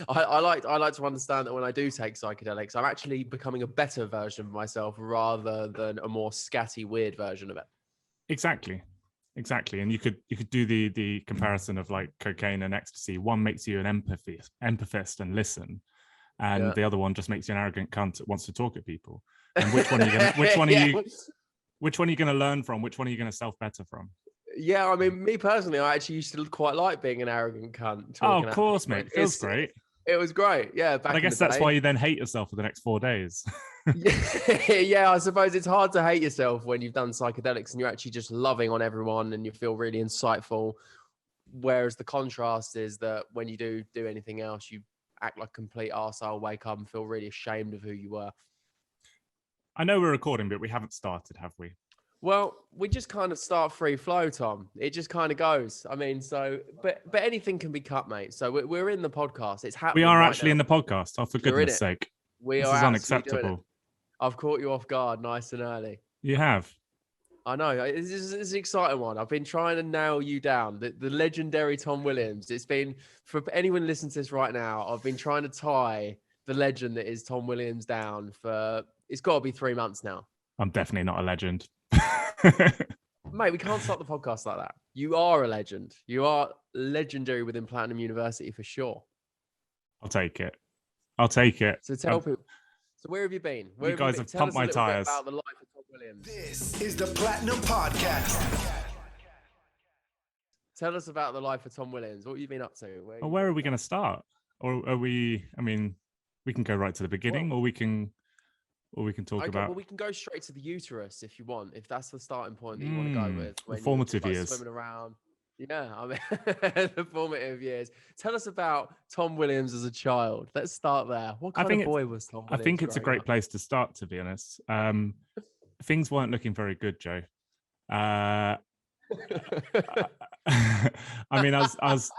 I like to understand that when I do take psychedelics, I'm actually becoming a better version of myself rather than a more scatty, weird version of it. Exactly. And you could do the comparison of like cocaine and ecstasy. One makes you an empathist and listen, and the other one just makes you an arrogant cunt that wants to talk at people. And which one are you gonna which one are you gonna learn from? Which one are you gonna self better from? Yeah, I mean, me personally, I actually used to quite like being an arrogant cunt. Oh, of course, mate. It feels great. It was great. Yeah. But I guess that's why you then hate yourself for the next 4 days. Yeah, I suppose it's hard to hate yourself when you've done psychedelics and you're actually just loving on everyone and you feel really insightful. Whereas the contrast is that when you do anything else, you act like a complete arsehole, wake up and feel really ashamed of who you were. I know we're recording, but we haven't started, have we? Well, we just kind of start free flow, Tom. It just kind of goes. I mean, but anything can be cut, mate. So we're in the podcast. It's happening. We are actually in the podcast. Oh, for goodness sake. This is unacceptable. I've caught you off guard nice and early. You have. I know. It's an exciting one. I've been trying to nail you down. The legendary Tom Williams. It's been, for anyone listening to this right now, I've been trying to tie the legend that is Tom Williams down for, it's got to be 3 months now. I'm definitely not a legend. Mate, we can't start the podcast like that. You are a legend. You are legendary within Platinum University for sure. I'll take it. So tell people. So where have you been? You guys have pumped my tires. About the life of Tom Williams. This is the Platinum Podcast. Tell us about the life of Tom Williams. What have you been up to? Where are we going to start? Or are we? I mean, we can go right to the beginning, or we can talk about. Well, we can go straight to the uterus if you want. If that's the starting point that you want to go with. The formative years. Swimming around. Yeah, I mean, the formative years. Tell us about Tom Williams as a child. Let's start there. What kind of boy was Tom Williams? I think it's a great place to start, to be honest. Things weren't looking very good, Joe. I mean, I was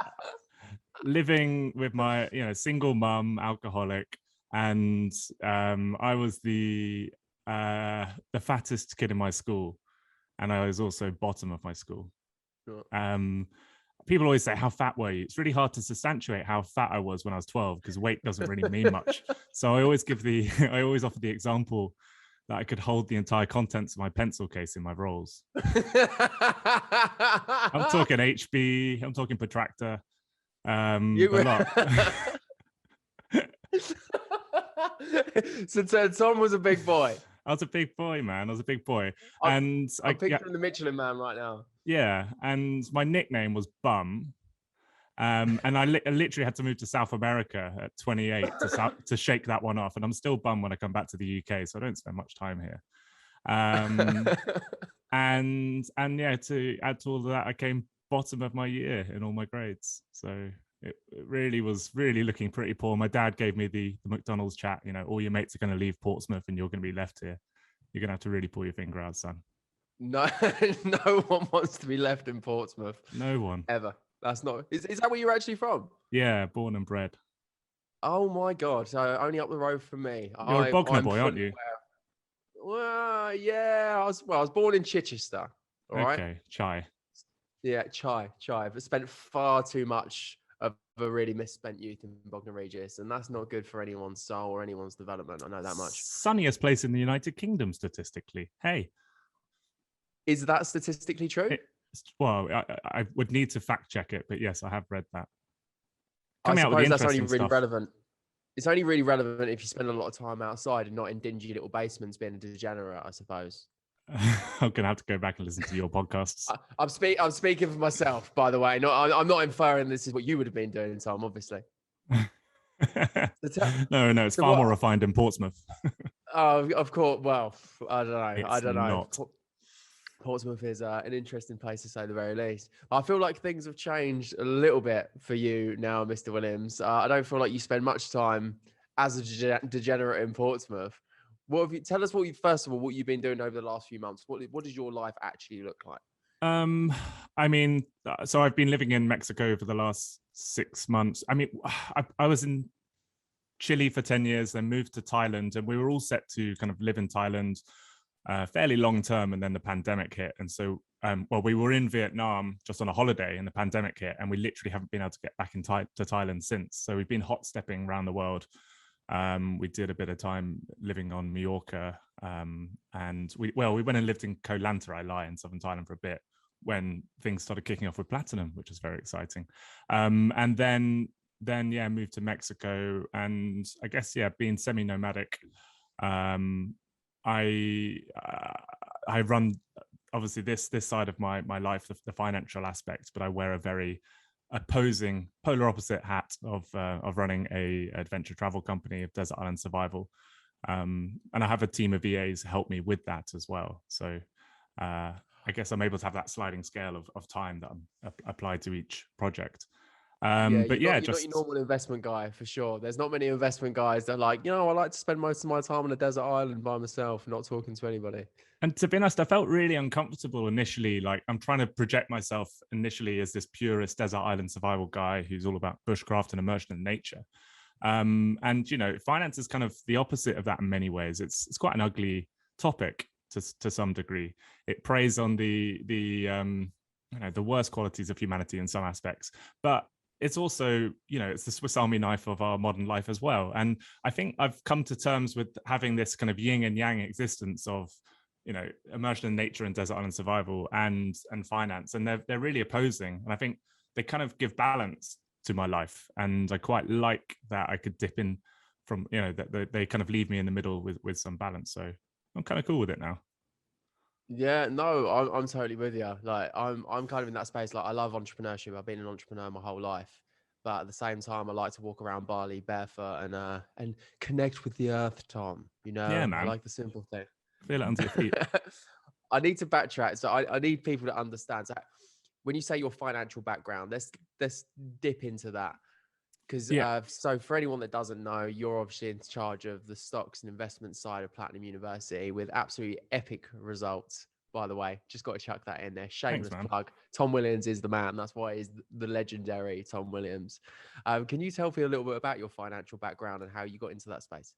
living with my, single mum, alcoholic, and I was the fattest kid in my school, and I was also bottom of my school. People always say, how fat were you? It's really hard to substantiate how fat I was when I was 12 because weight doesn't really mean much. So I always offer the example that I could hold the entire contents of my pencil case in my rolls. I'm talking HB, I'm talking protractor, a lot. So Tom was a big boy. I was a big boy, man. I was a big boy. I'm picturing the Michelin Man right now. Yeah, and my nickname was Bum. And I literally had to move to South America at 28 to shake that one off. And I'm still bum when I come back to the UK, so I don't spend much time here. And yeah, to add to all of that, I came bottom of my year in all my grades. So it really was looking pretty poor. My dad gave me the McDonald's chat, all your mates are going to leave Portsmouth and you're going to be left here. You're going to have to really pull your finger out, son. No, no one wants to be left in Portsmouth. No one. Ever. That's not. Is that where you're actually from? Yeah, born and bred. Oh my God! So only up the road from me. You're a Bognor boy, aren't you? Well, yeah. I was born in Chichester. All right. Okay, Chai. Yeah, Chai. I've spent far too much of a really misspent youth in Bognor Regis, and that's not good for anyone's soul or anyone's development. I know that much. Sunniest place in the United Kingdom, statistically. Hey. Is that statistically true? Well, I would need to fact check it, but yes, I have read that. I suppose that's only really relevant. It's only really relevant if you spend a lot of time outside and not in dingy little basements being a degenerate, I suppose. I'm gonna have to go back and listen to your podcasts. I'm speaking for myself, by the way. I'm not inferring this is what you would have been doing, Tom, obviously. No, it's far more refined in Portsmouth. Oh, of course. Well, I don't know. I don't know. Not. Portsmouth is an interesting place to say the very least. I feel like things have changed a little bit for you now, Mr. Williams. I don't feel like you spend much time as a degenerate in Portsmouth. Tell us first of all, what you've been doing over the last few months? What does your life actually look like? I mean, so I've been living in Mexico for the last 6 months. I mean, I was in Chile for 10 years, then moved to Thailand, and we were all set to kind of live in Thailand fairly long term, and then the pandemic hit, and so well, we were in Vietnam just on a holiday and the pandemic hit, and we literally haven't been able to get back to Thailand since. So we've been hot stepping around the world. We did a bit of time living on Mallorca, and we went and lived in Koh Lanta Lai in southern Thailand for a bit when things started kicking off with Platinum, which was very exciting. And then moved to Mexico, and I guess being semi-nomadic. I run obviously this side of my life, the financial aspect, but I wear a very opposing, polar opposite hat of running a adventure travel company of desert island survival, and I have a team of VAs help me with that as well. So I guess I'm able to have that sliding scale of time that I'm applied to each project. You're not your normal investment guy for sure. There's not many investment guys that are like, I like to spend most of my time on a desert island by myself, not talking to anybody. And to be honest, I felt really uncomfortable initially. Like, I'm trying to project myself initially as this purist desert island survival guy who's all about bushcraft and immersion in nature. And finance is kind of the opposite of that in many ways. It's quite an ugly topic to some degree. It preys on the worst qualities of humanity in some aspects, but it's also, it's the Swiss Army knife of our modern life as well. And I think I've come to terms with having this kind of yin and yang existence of, immersion in nature and desert island survival and finance. And they're really opposing. And I think they kind of give balance to my life. And I quite like that I could dip in from, that they kind of leave me in the middle with some balance. So I'm kind of cool with it now. Yeah, no, I'm totally with you. Like, I'm kind of in that space. Like, I love entrepreneurship. I've been an entrepreneur my whole life, but at the same time, I like to walk around Bali barefoot and connect with the earth, Tom. Yeah, man. I like the simple thing. Feel it under your feet. I need to backtrack. So I need people to understand. So when you say your financial background, let's dip into that. Because so for anyone that doesn't know, you're obviously in charge of the stocks and investment side of Platinum University with absolutely epic results, by the way. Just got to chuck that in there. Shameless plug. Tom Williams is the man. That's why he's the legendary Tom Williams. Can you tell me a little bit about your financial background and how you got into that space?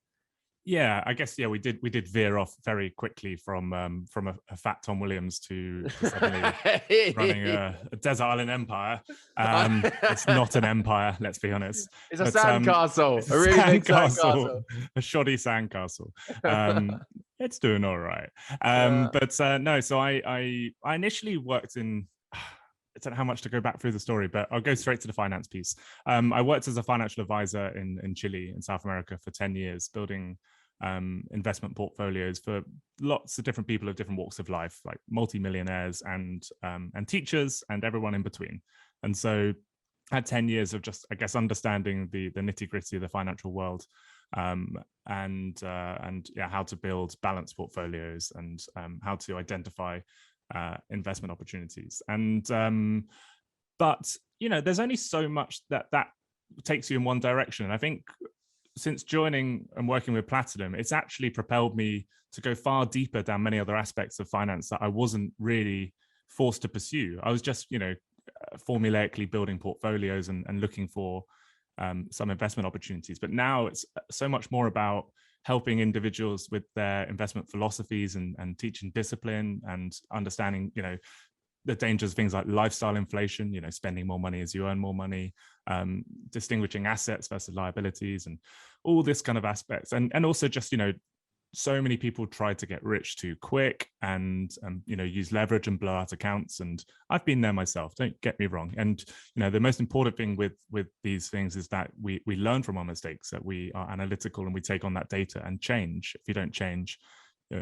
Yeah, I guess we did veer off very quickly from a fat Tom Williams to suddenly running a desert island empire. It's not an empire, let's be honest. It's a sandcastle, a really big sandcastle, a shoddy sandcastle. It's doing all right. No. So I initially worked in. I don't know how much to go back through the story, but I'll go straight to the finance piece. I worked as a financial advisor in Chile, in South America, for 10 years, building investment portfolios for lots of different people of different walks of life, like multimillionaires and teachers and everyone in between. And so I had 10 years of just, I guess, understanding the nitty-gritty of the financial world, and how to build balanced portfolios and how to identify investment opportunities. And but there's only so much that takes you in one direction. And I think since joining and working with Platinum, it's actually propelled me to go far deeper down many other aspects of finance that I wasn't really forced to pursue. I was just formulaically building portfolios and looking for some investment opportunities. But now it's so much more about helping individuals with their investment philosophies and teaching discipline and understanding, the dangers of things like lifestyle inflation, spending more money as you earn more money, distinguishing assets versus liabilities and all this kind of aspects. And also just, so many people try to get rich too quick and use leverage and blow out accounts. And I've been there myself, don't get me wrong. And the most important thing with these things is that we learn from our mistakes, that we are analytical and we take on that data and change. If you don't change,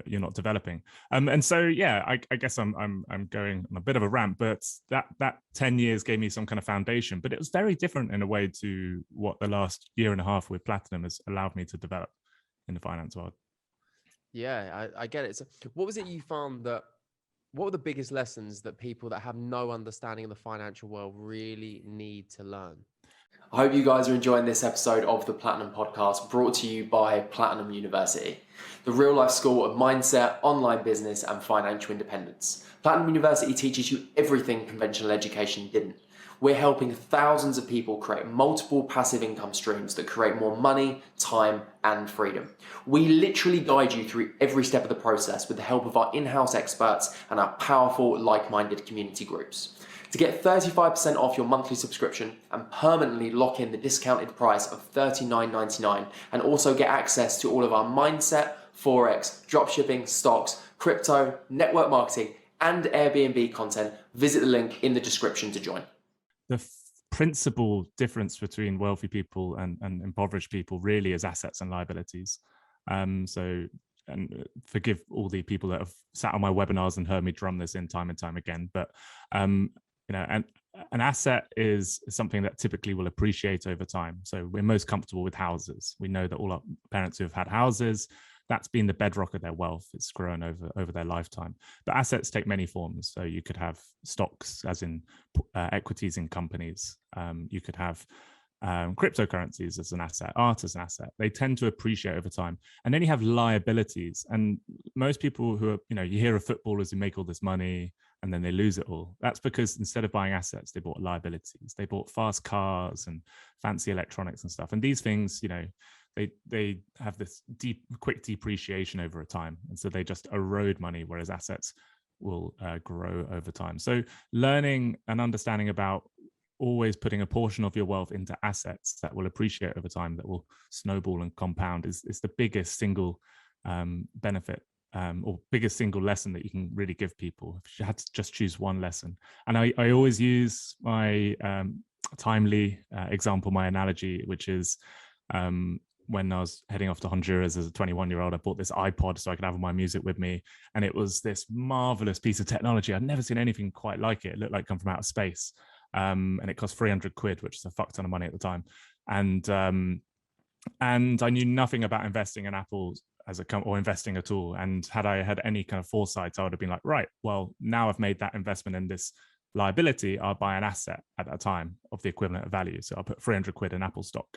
you're not developing. And so I guess I'm going on a bit of a rant, but that 10 years gave me some kind of foundation. But it was very different in a way to what the last year and a half with Platinum has allowed me to develop in the finance world. Yeah, I get it. So what was it you found what were the biggest lessons that people that have no understanding of the financial world really need to learn? I hope you guys are enjoying this episode of the Platinum Podcast, brought to you by Platinum University, the real life school of mindset, online business, and financial independence. Platinum University teaches you everything conventional education didn't. we're helping thousands of people create multiple passive income streams that create more money, time, and freedom. We literally guide you through every step of the process with the help of our in-house experts and our powerful, like-minded community groups. To get 35% off your monthly subscription and permanently lock in the discounted price of $39.99, and also get access to all of our mindset, Forex, dropshipping, stocks, crypto, network marketing, and Airbnb content, visit the link in the description to join. The principal difference between wealthy people and impoverished people really is assets and liabilities. And forgive all the people that have sat on my webinars and heard me drum this in time and time again, but an asset is something that typically will appreciate over time. So we're most comfortable with houses. We know that all our parents who have had houses, that's been the bedrock of their wealth. It's grown over their lifetime. But assets take many forms. So you could have stocks, as in equities in companies. You could have cryptocurrencies as an asset, art as an asset. They tend to appreciate over time. And then you have liabilities. And most people who are, you hear of footballers who make all this money and then they lose it all. That's because instead of buying assets, they bought liabilities. They bought fast cars and fancy electronics and stuff. And these things, they have this quick depreciation over a time. And so they just erode money, whereas assets will grow over time. So learning and understanding about always putting a portion of your wealth into assets that will appreciate over time, that will snowball and compound is the biggest single benefit or biggest single lesson that you can really give people if you had to just choose one lesson. And I always use my timely example, my analogy, which is when I was heading off to Honduras as a 21-year-old, I bought this iPod so I could have all my music with me. And it was this marvelous piece of technology. I'd never seen anything quite like it. It looked like it come from outer space. And it cost 300 quid, which is a fuck ton of money at the time. And I knew nothing about investing in Apple or investing at all. And had I had any kind of foresight, I would have been like, right, well, now I've made that investment in this liability, I'll buy an asset at that time of the equivalent of value. So I'll put 300 quid in Apple stock.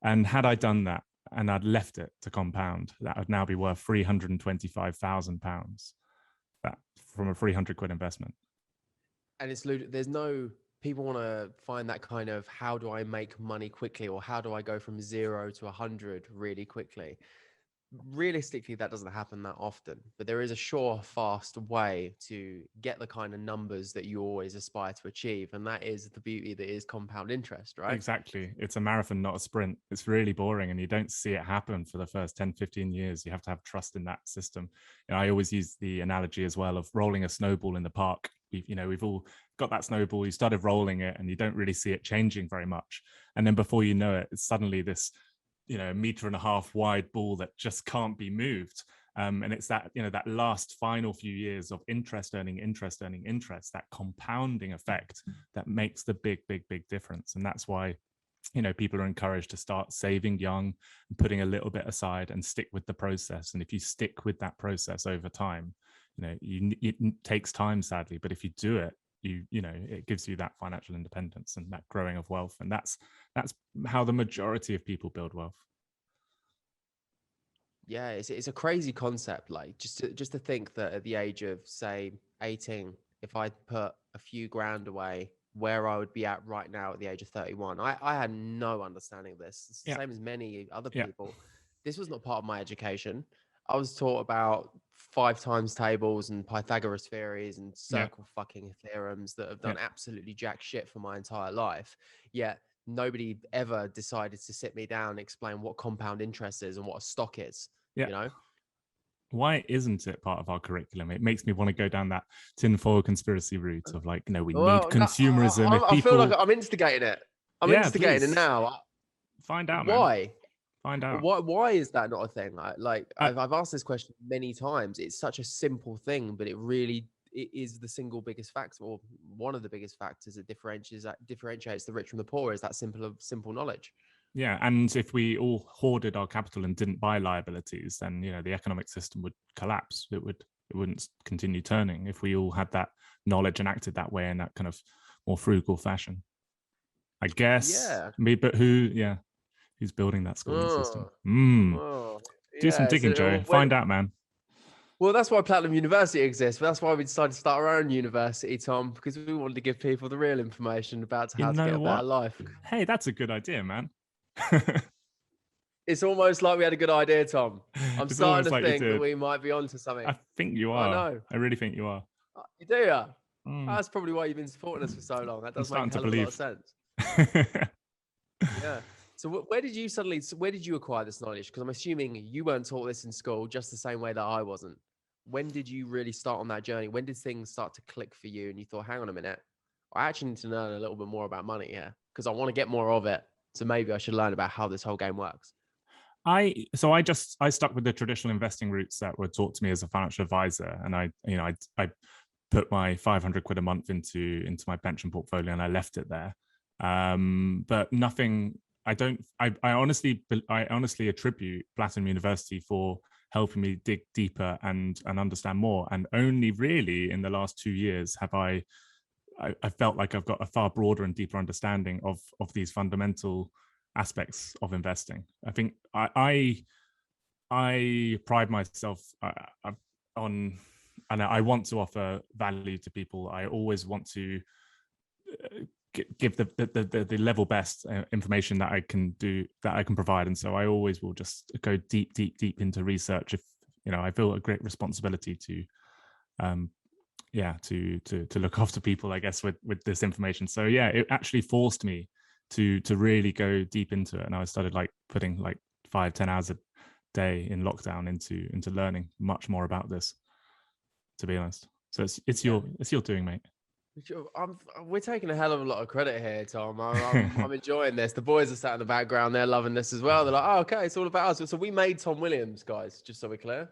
And had I done that and I'd left it to compound, that would now be worth £325,000 from a 300 quid investment. And there's no, people want to find that kind of, how do I make money quickly, or how do I go from 0 to 100 really quickly? Realistically, that doesn't happen that often, but there is a sure, fast way to get the kind of numbers that you always aspire to achieve. And that is the beauty that is compound interest, right? Exactly. It's a marathon, not a sprint. It's really boring and you don't see it happen for the first 10, 15 years. You have to have trust in that system. I always use the analogy as well of rolling a snowball in the park. We've all got that snowball, you started rolling it and you don't really see it changing very much. And then before you know it, it's suddenly this a 1.5 meter wide ball that just can't be moved. And it's that, that last final few years of interest earning interest, that compounding effect that makes the big difference. And that's why, people are encouraged to start saving young and putting a little bit aside and stick with the process. And if you stick with that process over time, it takes time, sadly, but if you do it, it gives you that financial independence and that growing of wealth. And that's how the majority of people build wealth. Yeah, it's a crazy concept. Like just to think that at the age of, say, 18, if I'd put a few grand away, where I would be at right now at the age of 31. I had no understanding of this. It's the same as many other people. This was not part of my education. I was taught about 5 times tables and Pythagoras theories and circle fucking theorems that have done absolutely jack shit for my entire life. Yet nobody ever decided to sit me down and explain what compound interest is and what a stock is. Why isn't it part of our curriculum? It makes me want to go down that tinfoil conspiracy route of we need consumerism. I feel like I'm instigating it. I'm instigating it now. Find out, why. Man. Find out. Why is that not a thing? I've asked this question many times. It's such a simple thing, but it is the single biggest factor, or one of the biggest factors that differentiates the rich from the poor, is that simple knowledge. Yeah, and if we all hoarded our capital and didn't buy liabilities, then the economic system would collapse. It wouldn't continue turning if we all had that knowledge and acted that way in that kind of more frugal fashion. I guess. Yeah. But who's building that schooling system? Do some digging, Joe. Find out, man. Well, that's why Platinum University exists. That's why we decided to start our own university, Tom, because we wanted to give people the real information about You how to know get a better what? life. Hey, that's a good idea, man. It's almost like we had a good idea, Tom. I'm It's starting almost to like you think that did. we might be onto something. I think you I are. know. I really think you are. You do, yeah? Mm, That's probably why you've been supporting us for so long. That I'm does make a starting to hell of a lot of believe. sense. Yeah. So where did you acquire this knowledge? Because I'm assuming you weren't taught this in school just the same way that I wasn't. When did you really start on that journey? When did things start to click for you and you thought, hang on a minute, I actually need to learn a little bit more about money here because I want to get more of it. So maybe I should learn about how this whole game works. I stuck with the traditional investing routes that were taught to me as a financial advisor, and I put my 500 quid a month into my pension portfolio, and I left it there. But nothing. I honestly attribute Platinum University for helping me dig deeper and understand more. And only really in the last 2 years have I felt like I've got a far broader and deeper understanding of these fundamental aspects of investing. I think I pride myself on, and I want to offer value to people. I always want to give the level best information that I can provide, and so I always will just go deep into research. If I feel a great responsibility to look after people, I guess, with this information. So yeah, it actually forced me to really go deep into it, and I started like putting like 5-10 hours a day in lockdown into learning much more about this, to be honest. So it's your doing, mate. We're taking a hell of a lot of credit here, Tom. I'm enjoying this. The boys are sat in the background; they're loving this as well. They're like, "Oh, okay, it's all about us." So we made Tom Williams, guys. Just so we're clear,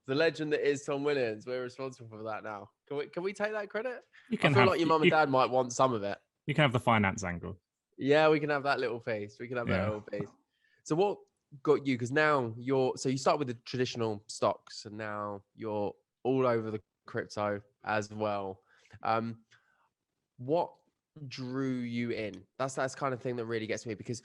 the legend that is Tom Williams. We're responsible for that now. Can we take that credit? I feel like your mum and dad might want some of it. You can have the finance angle. Yeah, we can have that little piece. That little piece. So what got you? Because now you start with the traditional stocks, and now you're all over the crypto as well. What drew you in? That's kind of thing that really gets me, because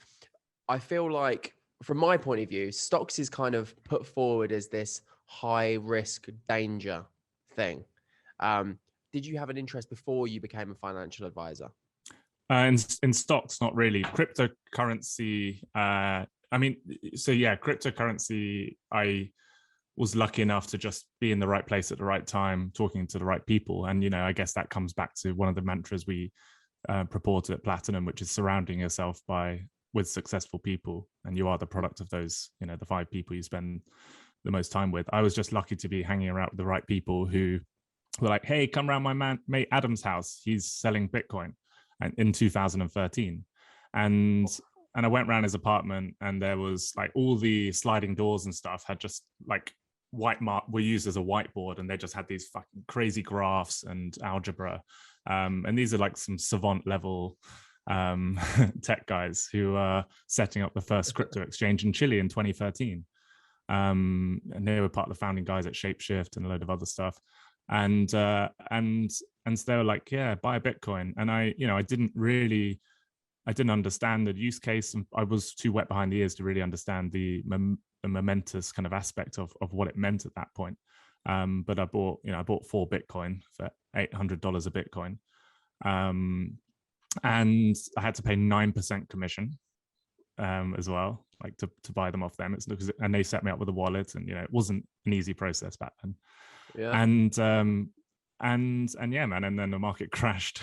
I feel like, from my point of view, stocks is kind of put forward as this high risk danger thing. Did you have an interest before you became a financial advisor? In stocks, not really. Cryptocurrency. Cryptocurrency. I was lucky enough to just be in the right place at the right time, talking to the right people. And, I guess that comes back to one of the mantras we purport at Platinum, which is surrounding yourself with successful people. And you are the product of those, the 5 people you spend the most time with. I was just lucky to be hanging around with the right people who were like, hey, come around my mate Adam's house. He's selling Bitcoin. And in 2013. And I went around his apartment, and there was like all the sliding doors and stuff had just like were used as a whiteboard, and they just had these fucking crazy graphs and algebra, and these are like some savant level tech guys who are setting up the first crypto exchange in Chile in 2013, and they were part of the founding guys at Shapeshift and a load of other stuff, and so they were like, yeah, buy a Bitcoin. And I didn't understand the use case, and I was too wet behind the ears to really understand the momentous kind of aspect of what it meant at that point. But I bought 4 Bitcoin for $800 a Bitcoin. And I had to pay 9% commission as well, like to buy them off them. And they set me up with a wallet, and it wasn't an easy process back then. Yeah. And yeah, man. And then the market crashed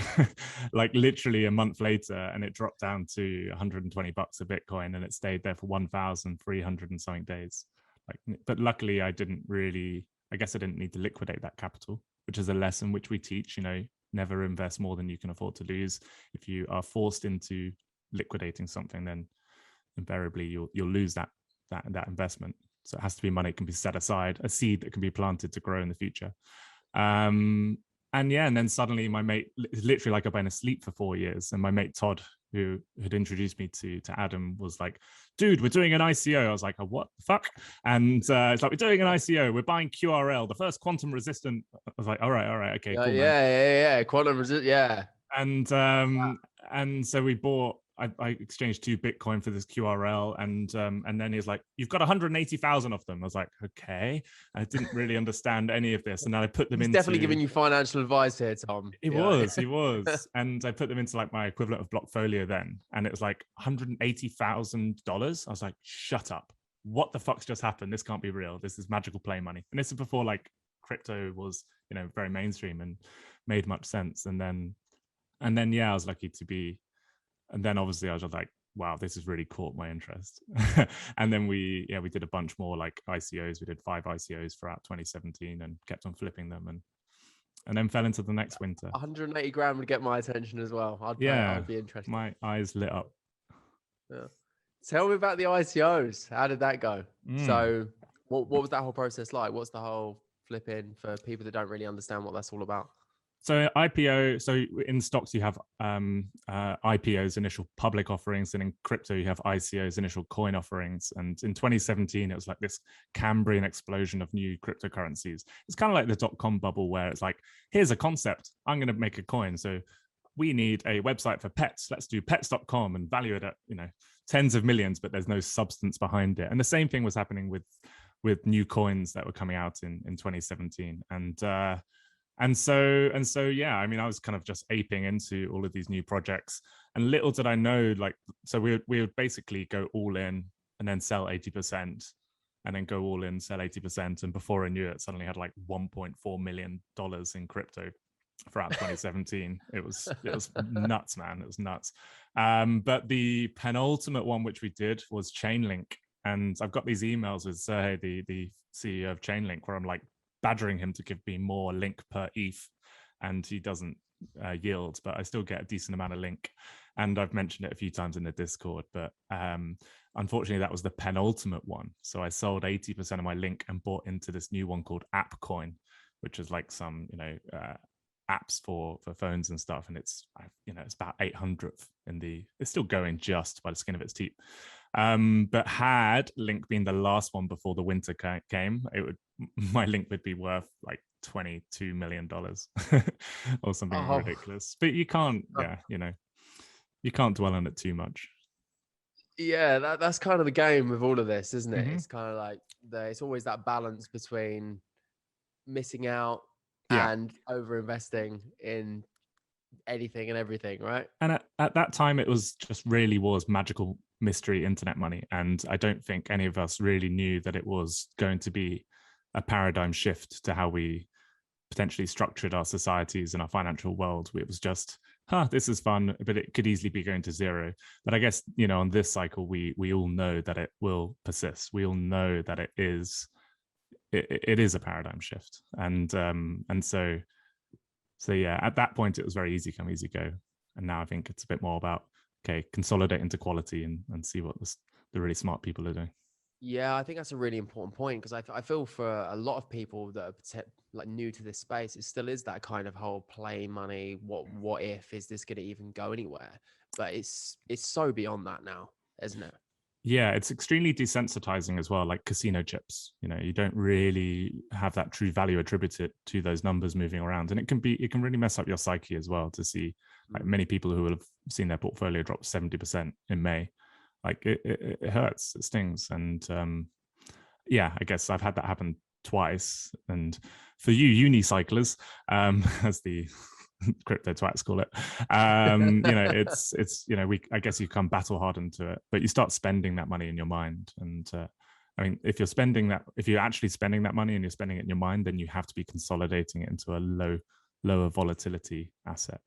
like literally a month later, and it dropped down to $120 a Bitcoin, and it stayed there for 1,300 and something days. But luckily I didn't need to liquidate that capital, which is a lesson which we teach, never invest more than you can afford to lose. If you are forced into liquidating something, then invariably you'll lose that investment. So it has to be money that can be set aside, a seed that can be planted to grow in the future. And then suddenly my mate, literally like I've been asleep for 4 years, and my mate Todd, who had introduced me to Adam, was like, dude, we're doing an ICO. I was like, what the fuck? And it's like, we're doing an ICO. We're buying QRL, the first quantum resistant. I was like, all right. Okay, cool. Yeah. Quantum resistant. Yeah. And so we bought I exchanged 2 Bitcoin for this QRL, and then he's like, you've got 180,000 of them. I was like, okay. I didn't really understand any of this, and then I put them He's into. definitely giving you financial advice here, Tom. He was, and I put them into like my equivalent of Blockfolio then, and it was like $180,000. I was like, shut up! What the fuck's just happened? This can't be real. This is magical play money, and this is before like crypto was, very mainstream and made much sense. And then yeah, I was lucky to be. And then obviously I was just like, wow, this has really caught my interest. And then we did a bunch more like ICOs. We did 5 ICOs throughout 2017 and kept on flipping them, and then fell into the next winter. 180 grand would get my attention as well. I'd be interested. My eyes lit up. Yeah. Tell me about the ICOs. How did that go? So what was that whole process like? What's the whole flipping for people that don't really understand what that's all about? So IPO, so in stocks you have IPOs, initial public offerings, and in crypto you have ICOs, initial coin offerings. And in 2017, it was like this Cambrian explosion of new cryptocurrencies. It's kind of like the dot-com bubble where it's like, here's a concept, I'm going to make a coin. So we need a website for pets. Let's do pets.com and value it at, tens of millions, but there's no substance behind it. And the same thing was happening with new coins that were coming out in 2017. And so, yeah, I mean, I was kind of just aping into all of these new projects, and little did I know, like, so we would basically go all in and then sell 80%, and then go all in, sell 80. And before I knew it, suddenly had like $1.4 million in crypto throughout 2017. It was nuts, man. It was nuts. But the penultimate one, which we did, was Chainlink. And I've got these emails with Sergey, the CEO of Chainlink, where I'm like, badgering him to give me more link per ETH, and he doesn't yield, but I still get a decent amount of link. And I've mentioned it a few times in the Discord, but unfortunately that was the penultimate one. So I sold 80% of my link and bought into this new one called AppCoin, which is like some apps for phones and stuff, and it's about 800th it's still going just by the skin of its teeth. But had Link been the last one before the winter came, my Link would be worth like $22 million or something ridiculous. But you can't, you can't dwell on it too much. Yeah, that's kind of the game with all of this, isn't it? It's kind of like it's always that balance between missing out and over investing in anything and everything, right? And at that time, it was magical mystery internet money, and I don't think any of us really knew that it was going to be a paradigm shift to how we potentially structured our societies and our financial world. It was just, this is fun, but it could easily be going to zero. But I guess, on this cycle, we all know that it will persist. We all know that it is a paradigm shift, and so yeah, at that point it was very easy come, easy go, and now I think it's a bit more about consolidate into quality and see what the really smart people are doing. Yeah, I think that's a really important point, because I feel for a lot of people that are like new to this space, it still is that kind of whole play money. What if, is this going to even go anywhere? But it's so beyond that now, isn't it? Yeah, it's extremely desensitizing as well, like casino chips. You don't really have that true value attributed to those numbers moving around, and it can really mess up your psyche as well to see like many people who will have seen their portfolio drop 70% in May. Like it hurts, it stings. And yeah, I guess I've had that happen twice. And for you unicyclers, as the crypto twats call it, it's I guess you come battle hardened to it, but you start spending that money in your mind. And I mean, if you're actually spending that money and you're spending it in your mind, then you have to be consolidating it into a lower volatility asset.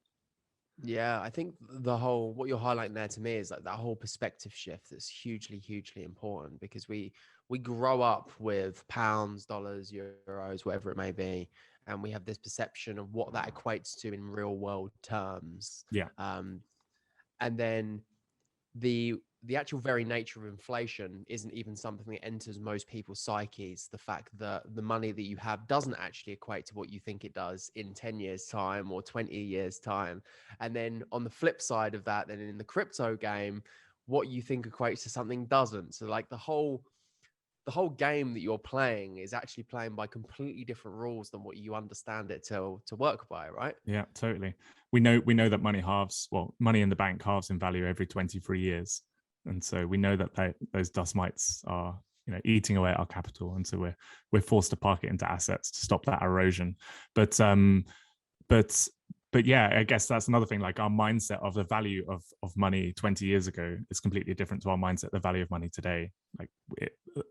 Yeah, I think what you're highlighting there to me is like that whole perspective shift that's hugely, hugely important, because we grow up with pounds, dollars, euros, whatever it may be, and we have this perception of what that equates to in real world terms. Yeah. And then the actual very nature of inflation isn't even something that enters most people's psyches. The fact that the money that you have doesn't actually equate to what you think it does in 10 years time or 20 years time. And then on the flip side of that, then in the crypto game, what you think equates to something doesn't. So like the whole the whole game that you're playing is actually playing by completely different rules than what you understand it to work by, right? Yeah, totally. We know that money halves. Well, money in the bank halves in value every 23 years, and so we know that those dust mites are eating away at our capital, and so we're forced to park it into assets to stop that erosion. But yeah, I guess that's another thing. Like, our mindset of the value of money 20 years ago is completely different to our mindset the value of money today. Like,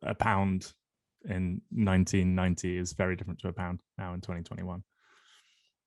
a pound in 1990 is very different to a pound now in 2021.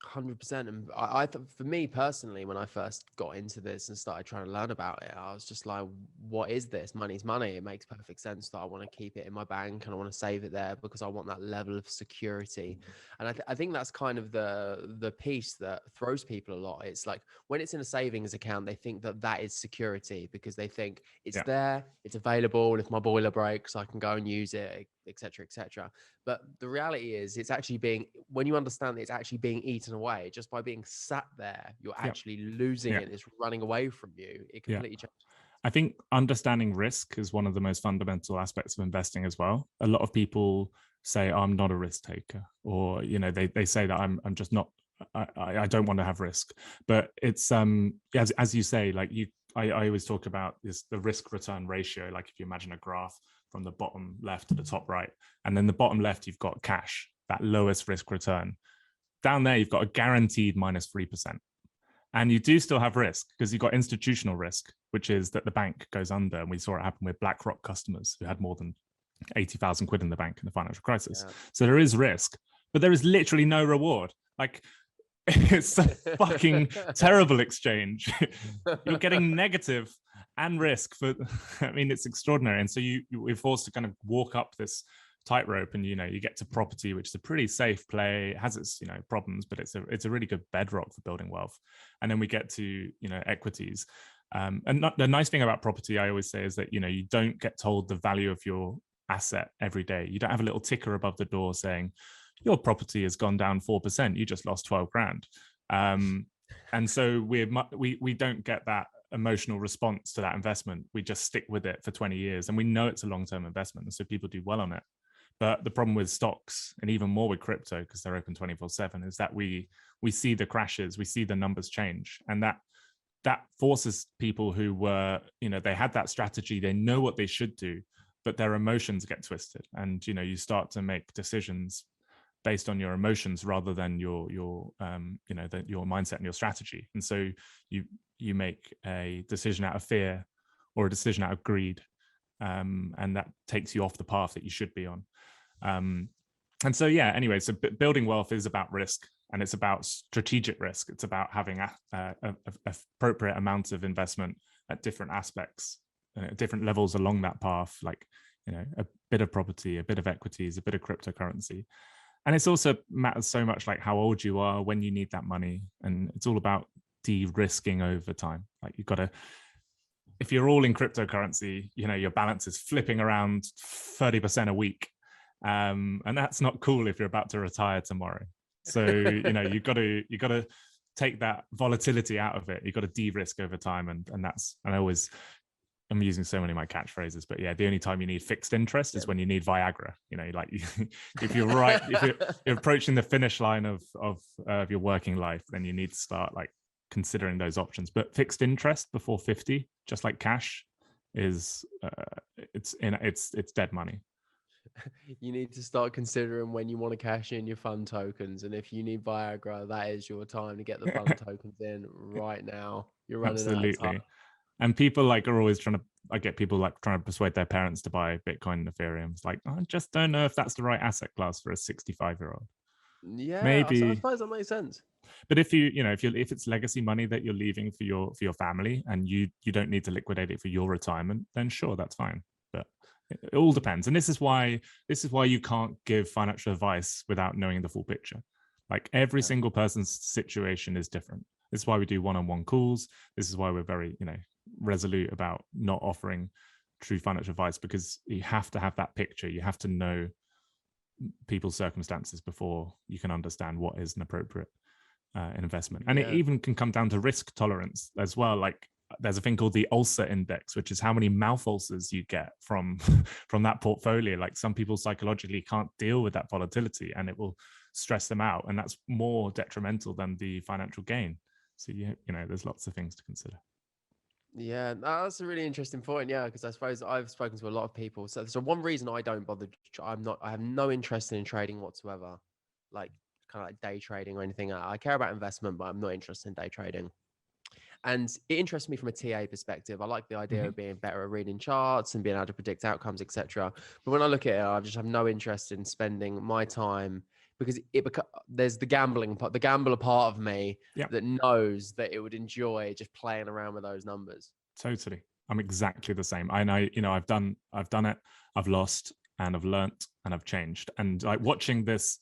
100%. And I for me personally, when I first got into this and started trying to learn about it, I was just like, what is this? Money's money. It makes perfect sense that I want to keep it in my bank and I want to save it there because I want that level of security. And I think that's kind of the piece that throws people a lot. It's like, when it's in a savings account, they think that is security because they think it's there, it's available, and if my boiler breaks, I can go and use it, etc., etc. But the reality is, it's actually when you understand that it's actually being eaten away just by being sat there, you're actually losing it. It's running away from you. It completely changes. I think understanding risk is one of the most fundamental aspects of investing as well. A lot of people say, I'm not a risk taker, or they say that I'm just not, I don't want to have risk. But it's as you say, like, I always talk about the risk return ratio. Like, if you imagine a graph from the bottom left to the top right, and then the bottom left, you've got cash, that lowest risk return. Down there, you've got a guaranteed -3%. And you do still have risk because you've got institutional risk, which is that the bank goes under. And we saw it happen with BlackRock customers who had more than 80,000 quid in the bank in the financial crisis. Yeah. So there is risk, but there is literally no reward. Like, it's a fucking terrible exchange. You're getting negative and risk for, I mean, it's extraordinary. And so we're forced to kind of walk up this tightrope, and you get to property, which is a pretty safe play. It has its problems, but it's a really good bedrock for building wealth. And then we get to equities. And the nice thing about property, I always say, is that you don't get told the value of your asset every day. You don't have a little ticker above the door saying your property has gone down 4%. You just lost 12 grand. And so we don't get that emotional response to that investment. We just stick with it for 20 years, and we know it's a long-term investment, and so people do well on it. But the problem with stocks, and even more with crypto, because they're open 24/7, is that we see the crashes, we see the numbers change, and that forces people who were, they had that strategy, they know what they should do, but their emotions get twisted, and you start to make decisions based on your emotions rather than your mindset and your strategy. And so you make a decision out of fear or a decision out of greed, and that takes you off the path that you should be on. And so anyway, so building wealth is about risk, and it's about strategic risk. It's about having a appropriate amount of investment at different aspects, different levels along that path, like a bit of property, a bit of equities, a bit of cryptocurrency. And it's also matters so much like how old you are, when you need that money. And it's all about de-risking over time. Like, you've got to, if you're all in cryptocurrency, your balance is flipping around 30% a week. And that's not cool if you're about to retire tomorrow. So, you've got to take that volatility out of it. You've got to de-risk over time. And I'm using so many of my catchphrases, but the only time you need fixed interest is when you need Viagra. If you're approaching the finish line of your working life, then you need to start like considering those options. But fixed interest before 50, just like cash, is it's dead money. You need to start considering when you want to cash in your fund tokens, and if you need Viagra, that is your time to get the fund tokens in right now. You're running out of time. And people are always I get people trying to persuade their parents to buy Bitcoin and Ethereum. It's like, I just don't know if that's the right asset class for a 65-year-old. Yeah, maybe. I suppose that makes sense. But if if it's legacy money that you're leaving for your family, and you don't need to liquidate it for your retirement, then sure, that's fine. But it all depends. And this is why you can't give financial advice without knowing the full picture. Like, every single person's situation is different. This is why we do one-on-one calls. This is why we're very, resolute about not offering true financial advice, because you have to have that picture. You have to know people's circumstances before you can understand what is an appropriate investment. And it even can come down to risk tolerance as well. Like, there's a thing called the ulcer index, which is how many mouth ulcers you get from from that portfolio. Like some people psychologically can't deal with that volatility, and it will stress them out, and that's more detrimental than the financial gain. So you know, there's lots of things to consider. Yeah, that's a really interesting point. Yeah, because I suppose I've spoken to a lot of people. So one reason I don't bother, I have no interest in trading whatsoever, like kind of like day trading or anything. I care about investment, but I'm not interested in day trading. And it interests me from a TA perspective. I like the idea of being better at reading charts and being able to predict outcomes, etc. But when I look at it, I just have no interest in spending my time, because there's the gambling part, the gambler part of me that knows that it would enjoy just playing around with those numbers. Totally. I'm exactly the same. I've done it, I've lost, and I've learnt, and I've changed. And like watching this,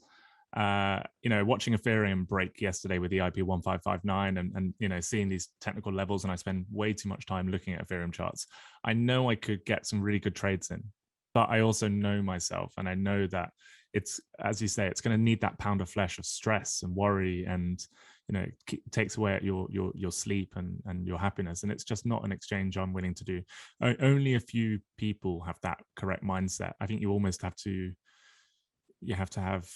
watching Ethereum break yesterday with the IP 1559 and seeing these technical levels, and I spend way too much time looking at Ethereum charts. I know I could get some really good trades in, but I also know myself, and I know that it's, as you say, it's going to need that pound of flesh of stress and worry, and it takes away at your sleep and your happiness, and it's just not an exchange I'm willing to do. Only a few people have that correct mindset. I think you almost have to have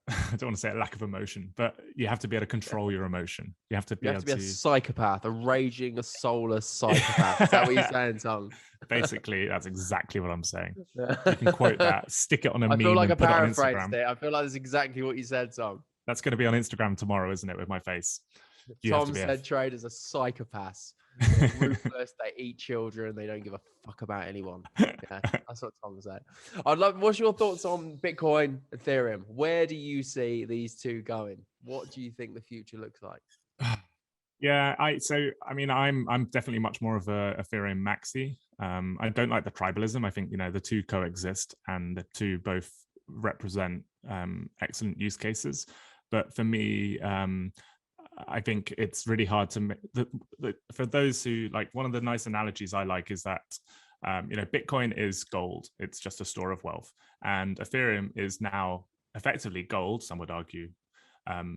I don't want to say a lack of emotion, but you have to be able to control your emotion. You have to be a psychopath, a raging, a soulless psychopath. Is that what you're saying, Tom? Basically, that's exactly what I'm saying. You can quote that, stick it on a meme. I feel like and I put paraphrased it. I feel like that's exactly what you said, Tom. That's going to be on Instagram tomorrow, isn't it, with my face? Tom said traders are psychopaths. Ruthless, they eat children, they don't give a fuck about anyone. Yeah, that's what Tom said. What's your thoughts on Bitcoin, Ethereum? Where do you see these two going? What do you think the future looks like? Yeah, I'm definitely much more of a Ethereum maxi. I don't like the tribalism. I think the two coexist, and the two both represent excellent use cases. But for me, I think it's really hard to for those who like, one of the nice analogies I like is that Bitcoin is gold. It's just a store of wealth, and Ethereum is now effectively gold. Some would argue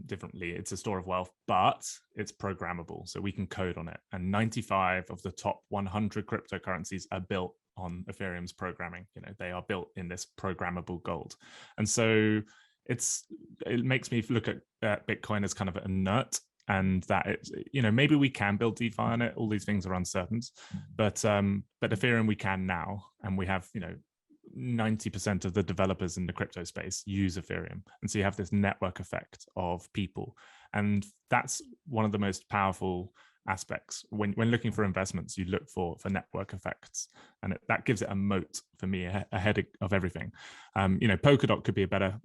differently. It's a store of wealth, but it's programmable, so we can code on it. And 95 of the top 100 cryptocurrencies are built on Ethereum's programming. They are built in this programmable gold, and so it makes me look at Bitcoin as kind of inert, and that it's, maybe we can build DeFi on it. All these things are uncertain, but Ethereum we can now, and we have 90% of the developers in the crypto space use Ethereum, and so you have this network effect of people, and that's one of the most powerful aspects when looking for investments. You look for network effects, and that gives it a moat for me ahead of everything. Polkadot could be a better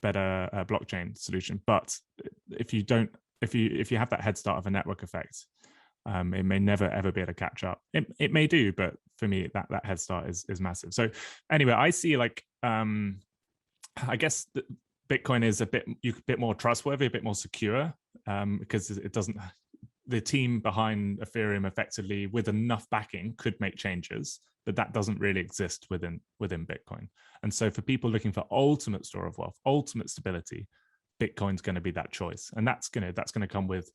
blockchain solution, but if you have that head start of a network effect, it may never ever be able to catch up. It may do, but for me that head start is massive. So anyway, I see I guess that Bitcoin is a bit more trustworthy, a bit more secure, because it doesn't. The team behind Ethereum effectively, with enough backing, could make changes, but that doesn't really exist within Bitcoin. And so for people looking for ultimate store of wealth, ultimate stability, Bitcoin's going to be that choice. And that's going to come with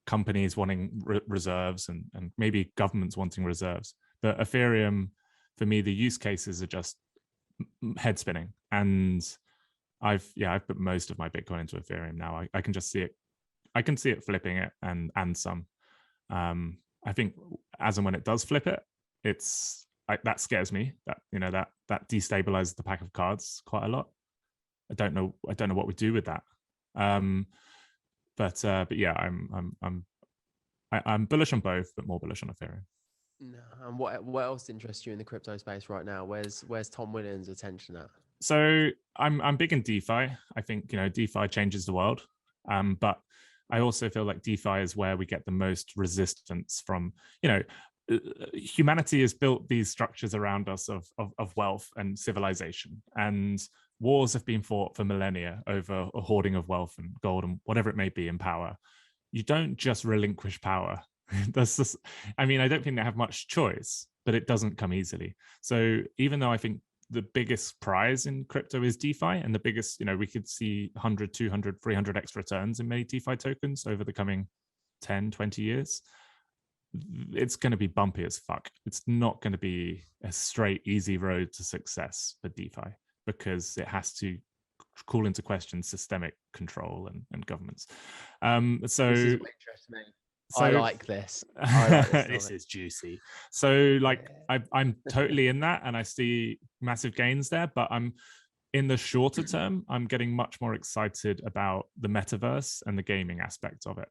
companies wanting reserves and maybe governments wanting reserves. But Ethereum, for me, the use cases are just head spinning. And I've put most of my Bitcoin into Ethereum now. I can just see it. I can see it flipping it and some. I think as and when it does flip it, that scares me. That destabilizes the pack of cards quite a lot. I don't know what we do with that. But yeah, I'm bullish on both, but more bullish on Ethereum. No, and what else interests you in the crypto space right now? Where's Tom Williams' attention at? So I'm big in DeFi. I think DeFi changes the world, but I also feel like DeFi is where we get the most resistance from. Humanity has built these structures around us of wealth and civilization, and wars have been fought for millennia over a hoarding of wealth and gold and whatever it may be in power. You don't just relinquish power. I don't think they have much choice, but it doesn't come easily. So even though I think the biggest prize in crypto is DeFi, and the biggest, we could see 100, 200, 300x returns in many DeFi tokens over the coming 10, 20 years. it's going to be bumpy as fuck. It's not going to be a straight, easy road to success for DeFi, because it has to call into question systemic control and governments. So this is what interests me. So I like this. I like this. This is juicy. So like I'm totally in that, and I see massive gains there. But I'm in the shorter term, I'm getting much more excited about the metaverse and the gaming aspect of it.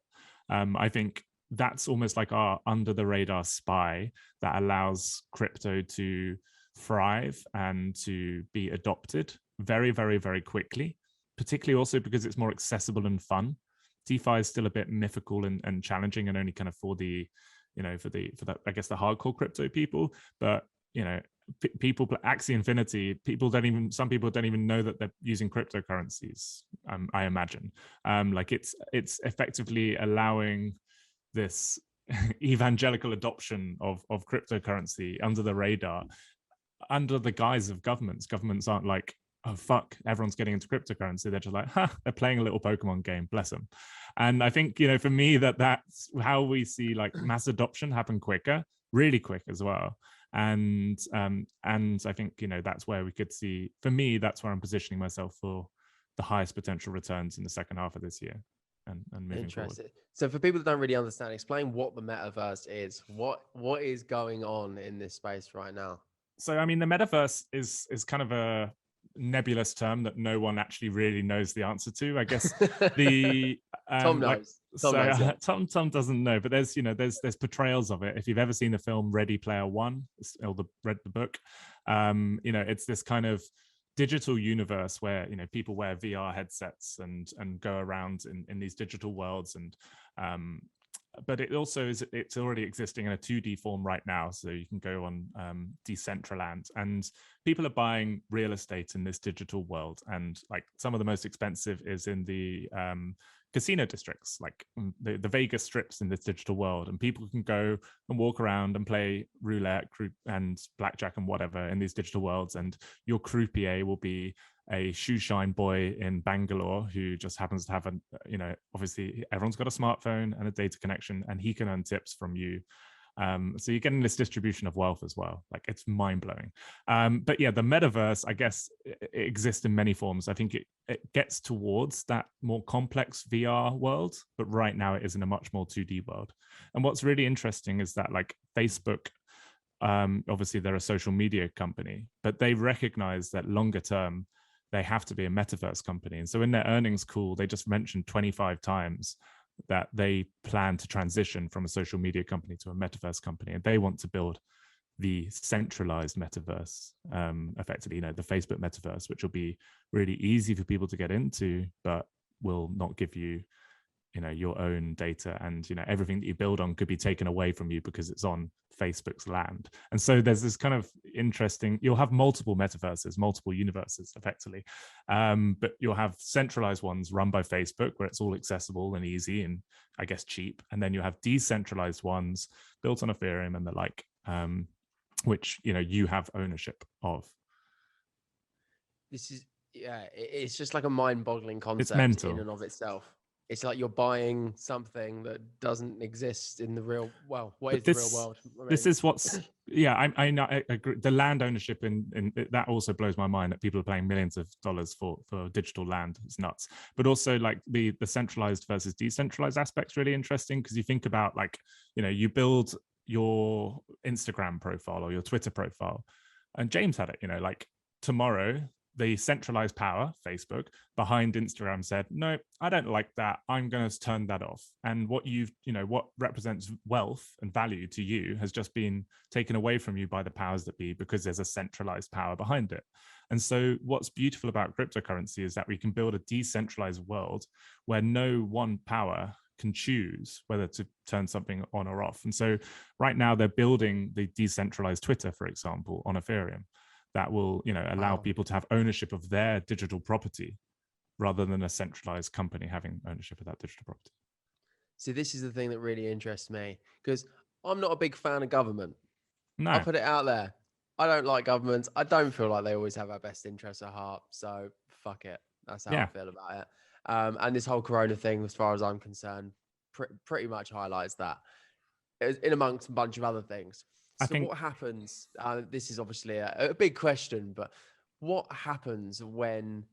I think that's almost like our under the radar spy that allows crypto to thrive and to be adopted very, very, very quickly, particularly also because it's more accessible and fun. DeFi is still a bit mythical and challenging, and only kind of for the, for that, I guess, the hardcore crypto people. But people Axie Infinity, some people don't even know that they're using cryptocurrencies. I imagine, like it's effectively allowing this evangelical adoption of cryptocurrency under the radar, under the guise of governments. Governments aren't like, oh fuck, everyone's getting into cryptocurrency. They're just like, they're playing a little Pokemon game, bless them. And I think, for me, that's how we see like mass adoption happen quicker, really quick as well. And I think, that's where we could see, for me, that's where I'm positioning myself for the highest potential returns in the second half of this year and moving forward. So for people that don't really understand, explain what the metaverse is. What is going on in this space right now? So, I mean, the metaverse is kind of a nebulous term that no one actually really knows the answer to. I guess the Tom knows. Tom doesn't know, but there's portrayals of it. If you've ever seen the film Ready Player One or read the book, it's this kind of digital universe where people wear VR headsets and go around in these digital worlds, and but it also it's already existing in a 2D form right now. So you can go on Decentralized, and people are buying real estate in this digital world. And like some of the most expensive is in the casino districts, like the Vegas strips in this digital world. And people can go and walk around and play roulette and blackjack and whatever in these digital worlds. And your croupier will be a shoe shine boy in Bangalore who just happens to have obviously everyone's got a smartphone and a data connection, and he can earn tips from you. So you're getting this distribution of wealth as well. Like, it's mind blowing. But yeah, the metaverse, I guess, it exists in many forms. I think it gets towards that more complex VR world, but right now it is in a much more 2D world. And what's really interesting is that, like, Facebook, obviously they're a social media company, but they recognize that longer term, they have to be a metaverse company. And so in their earnings call, they just mentioned 25 times that they plan to transition from a social media company to a metaverse company. And they want to build the centralized metaverse, effectively, the Facebook metaverse, which will be really easy for people to get into, but will not give you, your own data, and, everything that you build on could be taken away from you because it's on Facebook's land. And so there's this kind of interesting, you'll have multiple metaverses, multiple universes effectively, but you'll have centralized ones run by Facebook where it's all accessible and easy and I guess cheap. And then you have decentralized ones built on Ethereum and the like, which, you have ownership of. This is, it's just like a mind-boggling concept. It's mental in and of itself. It's like you're buying something that doesn't exist in the real. Well, what is the real world? This is what's. Yeah, I know. I agree. The land ownership in that also blows my mind, that people are paying millions of dollars for digital land. It's nuts. But also, like, the centralized versus decentralized aspect's really interesting, because you think about, like, you build your Instagram profile or your Twitter profile, and James had it. Like, tomorrow, the centralized power, Facebook, behind Instagram said, no, I don't like that. I'm going to turn that off. And what what represents wealth and value to you has just been taken away from you by the powers that be, because there's a centralized power behind it. And so what's beautiful about cryptocurrency is that we can build a decentralized world where no one power can choose whether to turn something on or off. And so right now they're building the decentralized Twitter, for example, on Ethereum, that will, allow people to have ownership of their digital property rather than a centralized company having ownership of that digital property. So this is the thing that really interests me, because I'm not a big fan of government. No. I'll put it out there. I don't like governments. I don't feel like they always have our best interests at heart. So fuck it. That's how I feel about it. And this whole Corona thing, as far as I'm concerned, pretty much highlights that. in amongst a bunch of other things. I So think what happens? This is obviously a big question, but what happens when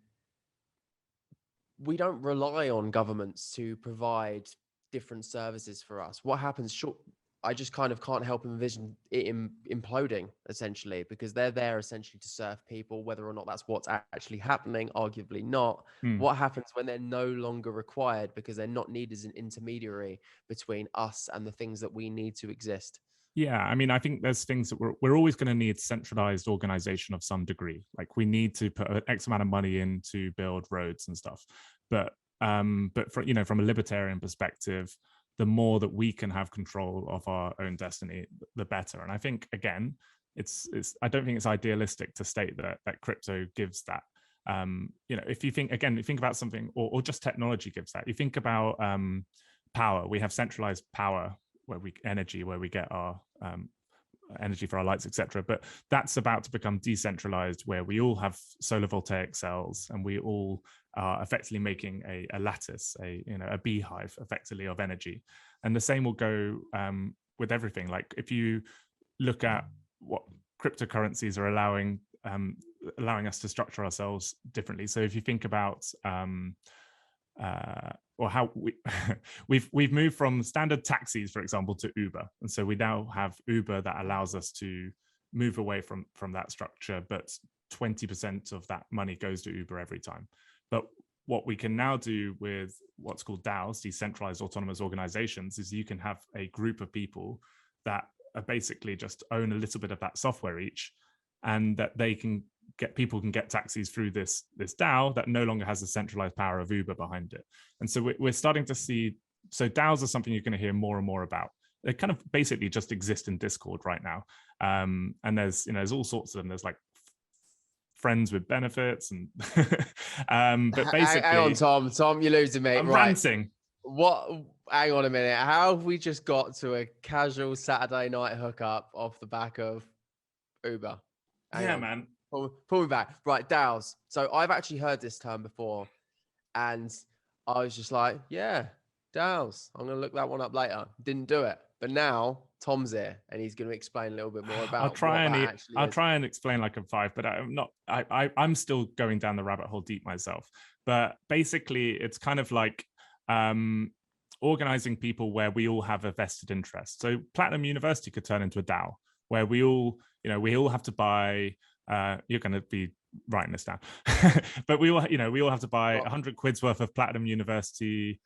we don't rely on governments to provide different services for us? What happens? Sure, I just kind of can't help envision it imploding essentially, because they're there essentially to serve people, whether or not that's what's actually happening, arguably not. What happens when they're no longer required because they're not needed as an intermediary between us and the things that we need to exist? Yeah, I mean, I think there's things that we're always going to need centralized organization of some degree. Like we need to put an X amount of money in to build roads and stuff. But for, you know, from a libertarian perspective, the more that we can have control of our own destiny, the better. And I think again, it's I don't think it's idealistic to state that crypto gives that. You know, if you think about something, or just technology gives that. You think about power. We have centralized power where we get our energy for our lights, etc. But that's about to become decentralized, where we all have solar voltaic cells and we all are effectively making a lattice, a beehive effectively of energy. And the same will go with everything. Like if you look at what cryptocurrencies are allowing us to structure ourselves differently. So if you think about or how we've moved from standard taxis, for example, to Uber, and so we now have Uber that allows us to move away from that structure, but 20% of that money goes to Uber every time. But what we can now do with what's called DAOs, decentralized autonomous organizations, is you can have a group of people that are basically just own a little bit of that software each, and that people can get taxis through this DAO that no longer has the centralized power of Uber behind it. And so we're starting to see, so DAOs are something you're going to hear more and more about. They kind of basically just exist in Discord right now. And there's all sorts of them. There's like friends with benefits and but basically, hang on, Tom, you're losing me. I'm right. ranting. Hang on a minute. How have we just got to a casual Saturday night hookup off the back of Uber? Hang on. Man. Pull me back. Right, DAOs. So I've actually heard this term before, and I was just like, yeah, DAOs. I'm going to look that one up later. Didn't do it. But now Tom's here, and he's going to explain a little bit more about I'll try and explain like a 5, but I'm still going down the rabbit hole deep myself. But basically, it's kind of like organizing people where we all have a vested interest. So Platinum University could turn into a DAO where we all have to buy. You're going to be writing this down, but we all have to buy 100 quid's worth of Platinum University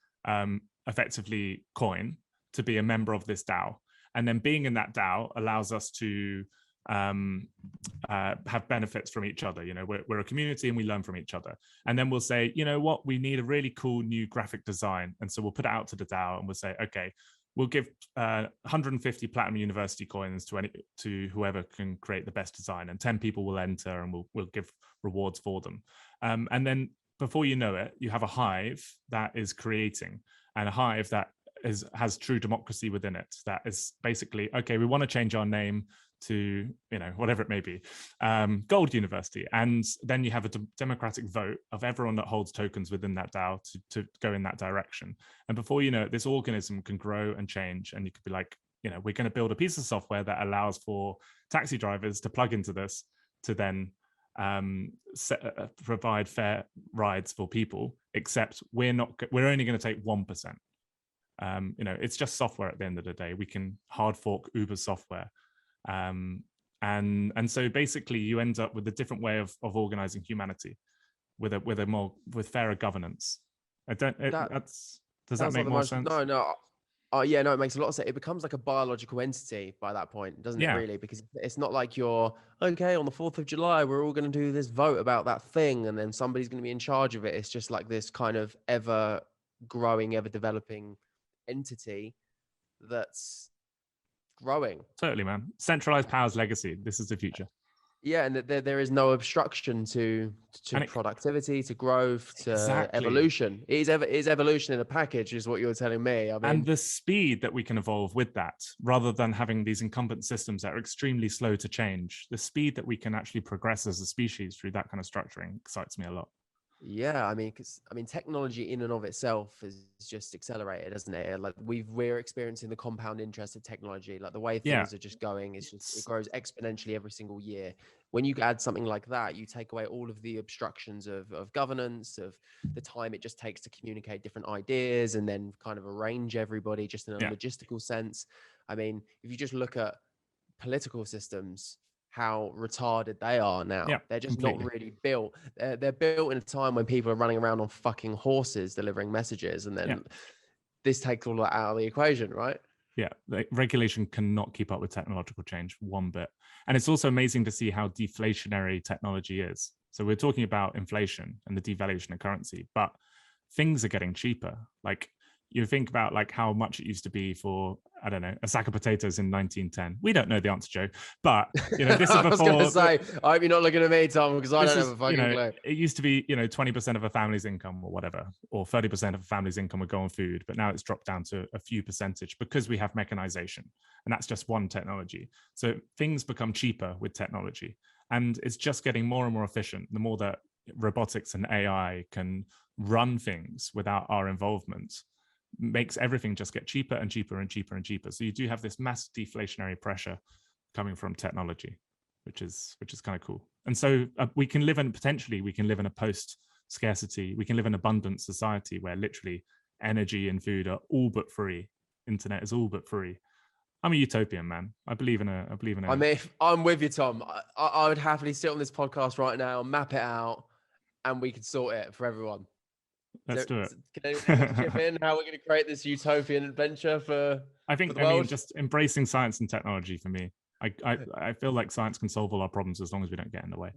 effectively coin to be a member of this DAO. And then being in that DAO allows us to have benefits from each other. You know, we're a community and we learn from each other. And then we'll say, you know what, we need a really cool new graphic design. And so we'll put it out to the DAO and we'll say, okay, we'll give 150 Platinum University coins to whoever can create the best design, and 10 people will enter, and we'll give rewards for them. And then before you know it, you have a hive that is creating, and a hive that has true democracy within it. That is basically, okay, we want to change our name to, whatever it may be, Gold University. And then you have a democratic vote of everyone that holds tokens within that DAO to go in that direction. And before you know it, this organism can grow and change. And you could be like, we're going to build a piece of software that allows for taxi drivers to plug into this to then provide fair rides for people, except we're only going to take 1%. It's just software at the end of the day. We can hard fork Uber software. And so basically you end up with a different way of organizing humanity with fairer governance. Does that make more sense? No. Yeah, no, it makes a lot of sense. It becomes like a biological entity by that point, doesn't it, really? Because it's not like you're, okay, on the 4th of July, we're all going to do this vote about that thing, and then somebody's going to be in charge of it. It's just like this kind of ever growing, ever developing entity that's growing. Totally, man. Centralized power's legacy. This is the future. Yeah, and there is no obstruction to productivity, to growth, to evolution. It is evolution in a package, is what you're telling me. I mean, and the speed that we can evolve with that, rather than having these incumbent systems that are extremely slow to change, the speed that we can actually progress as a species through that kind of structuring excites me a lot. Yeah, I mean, because technology in and of itself is just accelerated, isn't it? Like we're experiencing the compound interest of technology. Like the way Yeah. things are just going is just it grows exponentially every single year. When you add something like that, you take away all of the obstructions of governance, of the time it just takes to communicate different ideas and then kind of arrange everybody just in a Yeah. logistical sense. I mean, if you just look at political systems, how retarded they are now. Yeah, They're just completely. not really built. They're built in a time when people are running around on fucking horses delivering messages, and then this takes all that out of the equation, right? Yeah, like regulation cannot keep up with technological change one bit. And it's also amazing to see how deflationary technology is. So we're talking about inflation and the devaluation of currency, but things are getting cheaper. Like you think about like how much it used to be for, I don't know, a sack of potatoes in 1910. We don't know the answer, Joe, but this is I was going to before. say, I hope you're not looking at me, Tom, because I This don't is, have a fucking clue. it used to be, 20% of a family's income or whatever, or 30% of a family's income would go on food, but now it's dropped down to a few percentage because we have mechanization, and that's just one technology. So things become cheaper with technology, and it's just getting more and more efficient. The more that robotics and AI can run things without our involvement, makes everything just get cheaper and cheaper and cheaper and cheaper. So you do have this mass deflationary pressure coming from technology, which is kind of cool. And so we can live in a post scarcity, we can live in abundant society where literally energy and food are all but free. Internet is all but free. I'm a utopian, man. I believe in a. I mean, I'm with you, Tom. I would happily sit on this podcast right now, map it out, and we could sort it for everyone. Let's do it. Can anyone chip in how we're going to create this utopian adventure for? I think. For the world? Just embracing science and technology for me. I feel like science can solve all our problems as long as we don't get in the way.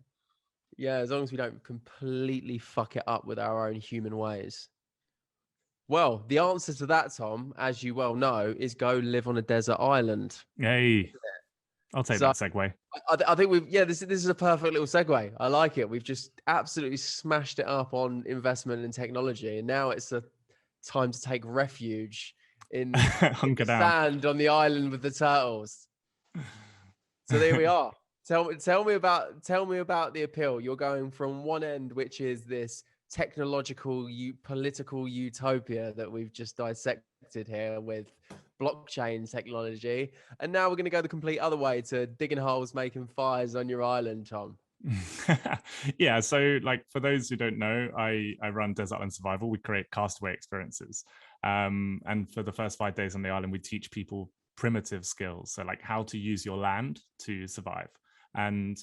Yeah, as long as we don't completely fuck it up with our own human ways. Well, the answer to that, Tom, as you well know, is go live on a desert island. Yay! I'll take that segue. I think this is a perfect little segue. I like it. We've just absolutely smashed it up on investment and technology, and now it's a time to take refuge in the sand on the island with the turtles. So there we are. Tell me about the appeal. You're going from one end, which is this technological, political utopia that we've just dissected here with blockchain technology, and now we're going to go the complete other way to digging holes, making fires on your island, Tom. Yeah, so like for those who don't know, I run Desert Island Survival. We create castaway experiences, and for the first 5 days on the island, we teach people primitive skills, so like how to use your land to survive. And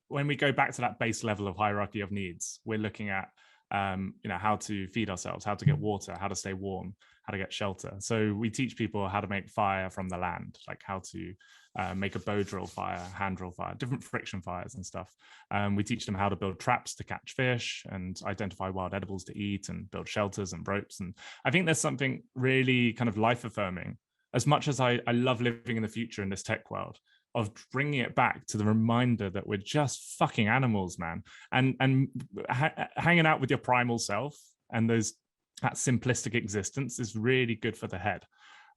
when we go back to that base level of hierarchy of needs, we're looking at how to feed ourselves, how to get water, how to stay warm, how to get shelter. So we teach people how to make fire from the land, like how to make a bow drill fire, hand drill fire, different friction fires and stuff. We teach them how to build traps to catch fish and identify wild edibles to eat and build shelters and ropes. And I think there's something really kind of life affirming. As much as I love living in the future in this tech world, of bringing it back to the reminder that we're just fucking animals, man, and hanging out with your primal self and that simplistic existence is really good for the head.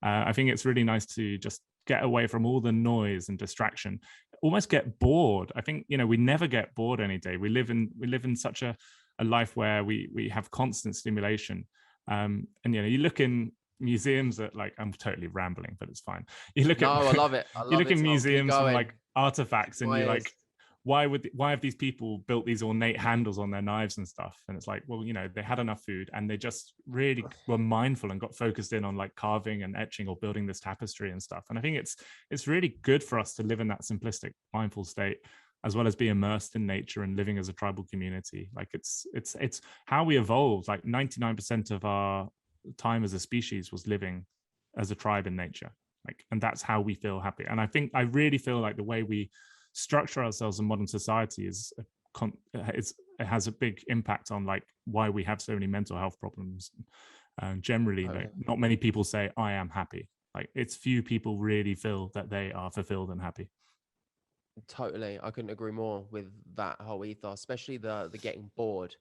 I think it's really nice to just get away from all the noise and distraction, almost get bored. I think we never get bored any day. We live in such a life where we have constant stimulation, and you look in museums that, like, I'm totally rambling, but it's fine. I love it. You look in museums and like artifacts, and you're like, why have these people built these ornate handles on their knives and stuff? And it's like, well, they had enough food and they just really were mindful and got focused in on like carving and etching or building this tapestry and stuff. And I think it's really good for us to live in that simplistic, mindful state, as well as be immersed in nature and living as a tribal community. Like it's how we evolved. Like 99% of our time as a species was living as a tribe in nature, and that's how we feel happy. And I really feel like the way we structure ourselves in modern society it has a big impact on like why we have so many mental health problems. Generally, like, not many people say I am happy. Like, it's few people really feel that they are fulfilled and happy. Totally, I couldn't agree more with that whole ethos, especially the getting bored.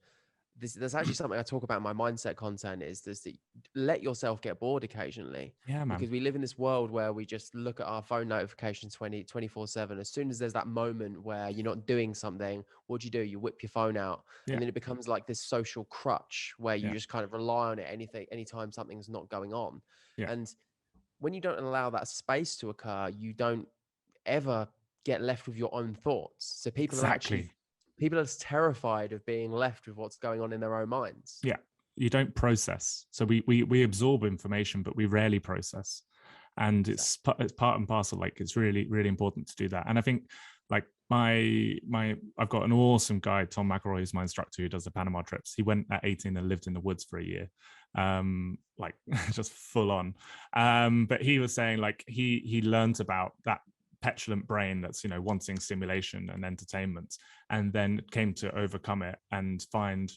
there's actually something I talk about in my mindset content is this, that let yourself get bored occasionally. Yeah, man. Because we live in this world where we just look at our phone notifications 24/7. As soon as there's that moment where you're not doing something, what do? You whip your phone out. Yeah. And then it becomes like this social crutch where you just kind of rely on it anytime something's not going on. Yeah. And when you don't allow that space to occur, you don't ever get left with your own thoughts. So people are terrified of being left with what's going on in their own minds. Yeah. You don't process. So we absorb information, but we rarely process. And it's part and parcel. Like, it's really, really important to do that. And I think like I've got an awesome guy, Tom McElroy, who's my instructor, who does the Panama trips. He went at 18 and lived in the woods for a year. Like just full on. But he was saying like he learned about that petulant brain that's, you know, wanting stimulation and entertainment, and then came to overcome it and find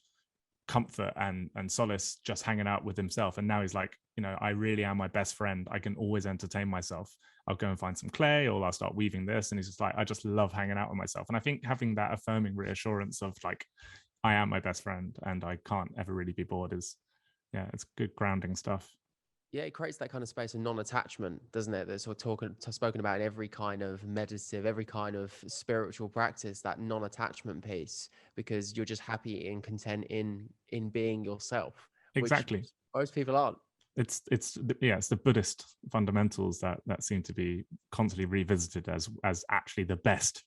comfort and solace just hanging out with himself. And now he's like, you know, I really am my best friend. I can always entertain myself. I'll go and find some clay, or I'll start weaving this. And he's just like, I just love hanging out with myself. And I think having that affirming reassurance of like, I am my best friend and I can't ever really be bored is, yeah, it's good grounding stuff. Yeah, it creates that kind of space of non-attachment, doesn't it? That's sort of spoken about in every kind of meditative, every kind of spiritual practice, that non-attachment piece, because you're just happy and content in being yourself. Exactly. Which most people aren't. It's the Buddhist fundamentals that seem to be constantly revisited as actually the best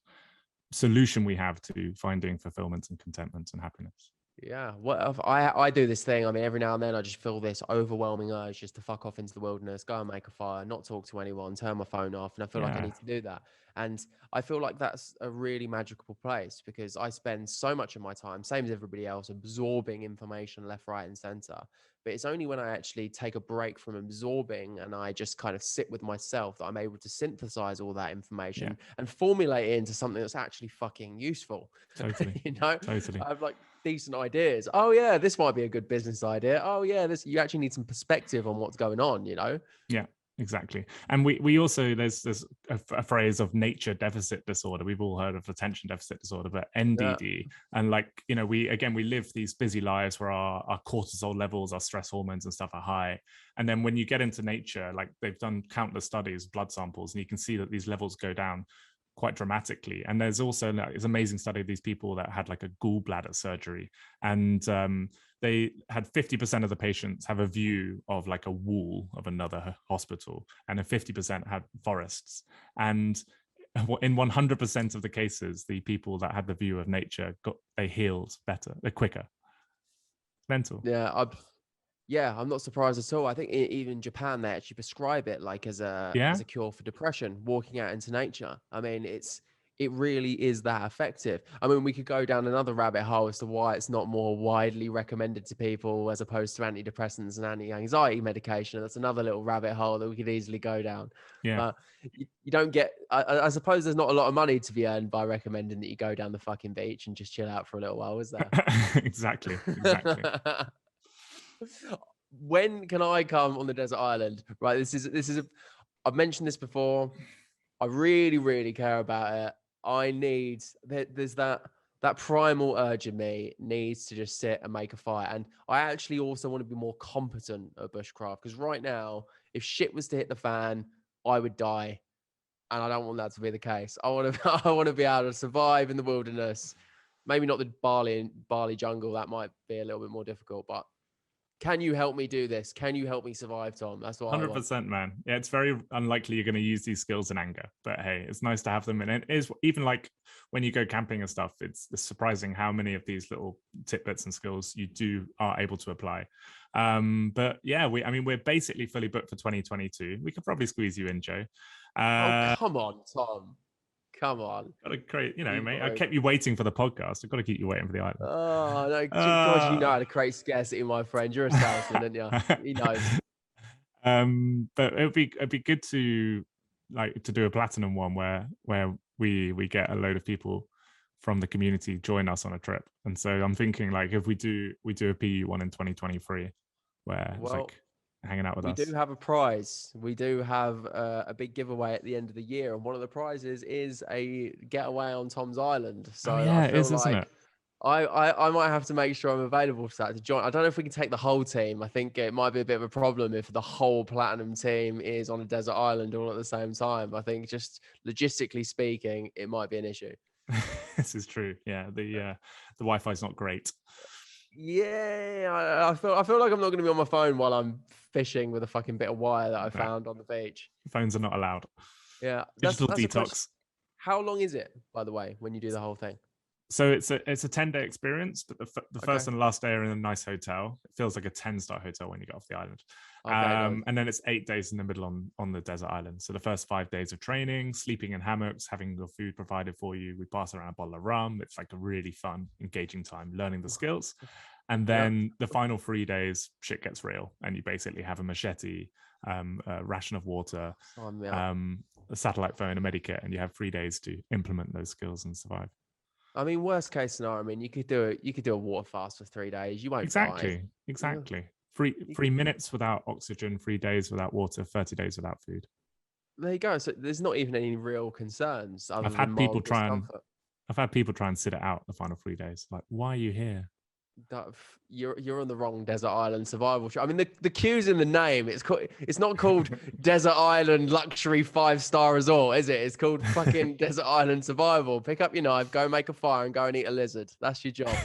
solution we have to finding fulfillment and contentment and happiness. Yeah, what if I do this thing? I mean, every now and then I just feel this overwhelming urge just to fuck off into the wilderness, go and make a fire, not talk to anyone, turn my phone off, and I feel like I need to do that. And I feel like that's a really magical place, because I spend so much of my time, same as everybody else, absorbing information left, right, and center. But it's only when I actually take a break from absorbing and I just kind of sit with myself that I'm able to synthesize all that information and formulate it into something that's actually fucking useful. Totally. You know, totally. I have like decent ideas. Oh yeah, this might be a good business idea. Oh yeah, this, you actually need some perspective on what's going on, you know? Yeah, exactly. And we also, there's a phrase of nature deficit disorder. We've all heard of attention deficit disorder, but NDD. And like, you know, we live these busy lives where our cortisol levels, our stress hormones and stuff are high. And then when you get into nature, like they've done countless studies, blood samples, and you can see that these levels go down quite dramatically. And there's also like, this amazing study of these people that had like a gallbladder surgery, and they had 50% of the patients have a view of like a wall of another hospital, and then 50% had forests. And in 100% of the cases, the people that had the view of nature they healed better, they're quicker. Mental. Yeah, I'm not surprised at all. I think even in Japan, they actually prescribe it like as a cure for depression, walking out into nature. I mean, it really is that effective. I mean, we could go down another rabbit hole as to why it's not more widely recommended to people as opposed to antidepressants and anti-anxiety medication. That's another little rabbit hole that we could easily go down. Yeah. You don't get, I suppose there's not a lot of money to be earned by recommending that you go down the fucking beach and just chill out for a little while, is there? Exactly. When can I come on the desert island? Right, this is I've mentioned this before. I really, really care about it. There's that primal urge in me needs to just sit and make a fire. And I actually also want to be more competent at bushcraft, because right now, if shit was to hit the fan, I would die. And I don't want that to be the case. I want to be able to survive in the wilderness. Maybe not the Bali jungle. That might be a little bit more difficult, but can you help me do this? Can you help me survive, Tom? That's what 100%, man. Yeah, it's very unlikely you're going to use these skills in anger, but hey, it's nice to have them. And it is, even like when you go camping and stuff, it's surprising how many of these little tidbits and skills you are able to apply. But yeah, we're basically fully booked for 2022. We could probably squeeze you in, Joe. Oh, come on, Tom. Come on. Gotta create, mate. I kept you waiting for the podcast. I've got to keep you waiting for the island. Oh, no. God, you know how to create scarcity, my friend. You're a salesman, aren't you? He knows. But it'd be good to do a platinum one where we get a load of people from the community join us on a trip. And so I'm thinking like if we do a PU one in 2023 where it's like hanging out with us. We do have a prize. We do have a big giveaway at the end of the year, and one of the prizes is a getaway on Tom's Island. So it is, isn't it? I might have to make sure I'm available for that to join. I don't know if we can take the whole team. I think it might be a bit of a problem if the whole platinum team is on a desert island all at the same time. I think just logistically speaking, it might be an issue. This is true. Yeah, the Wi-Fi is not great. Yeah, I feel like I'm not going to be on my phone while I'm fishing with a fucking bit of wire that I found on the beach. Phones are not allowed. Yeah, Digital detox. How long is it, by the way, when you do the whole thing? So it's a 10-day experience, but the first and last day are in a nice hotel. It feels like a 10-star hotel when you get off the island. Okay, and then it's 8 days in the middle on the desert island. So the first 5 days of training, sleeping in hammocks, having your food provided for you. We pass around a bottle of rum. It's like a really fun, engaging time, learning the skills. And then the final 3 days, shit gets real. And you basically have a machete, a ration of water, a satellite phone, a medikit, and you have 3 days to implement those skills and survive. I mean, worst case scenario. I mean, you could do a water fast for 3 days. You won't die. Exactly. 3 minutes without oxygen, 3 days without water, 30 days without food. There you go. So there's not even any real concerns. I've had people try and sit it out the final 3 days. Like, why are you here? You're on the wrong desert island survival show. I mean, the Q's in the name. It's not called Desert Island Luxury 5-star Resort, is it? It's called fucking Desert Island Survival. Pick up your knife, go make a fire, and go and eat a lizard. That's your job.